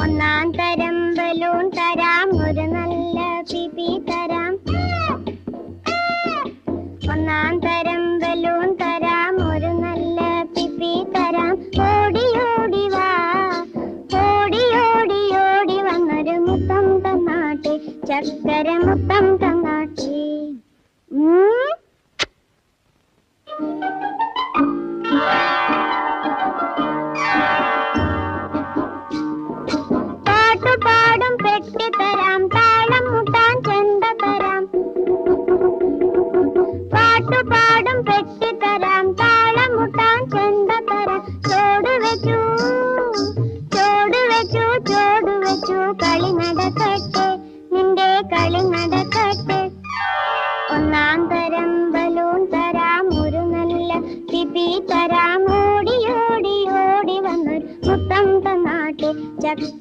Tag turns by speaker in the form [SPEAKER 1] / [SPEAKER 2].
[SPEAKER 1] ഒന്നാം തരം ബലൂൺ തരാം, ഒരു നല്ല പിപി തരാം. ഒന്നാം തരം ബലൂൺ തരാം, ഒരു നല്ല പിപി തരാം. ഓടി ഓടി വാ, ഓടി ഓടി ഓടി വന്നൊരു മുത്തം തന്നാട്ടെ, ചക്കര മുത്തം തന്നാട്ടെ. പാട്ടുപാടും പെട്ടി തരാം, താളം മുട്ടാൻ ചെണ്ട തരാം. പാട്ടുപാടും പെട്ടി തരാം, താളം മുട്ടാൻ ചെണ്ട തരാം. ചോട് വെച്ചു ചോട് വെച്ചു ചോട് വെച്ചു കളി നടക്കട്ടെ.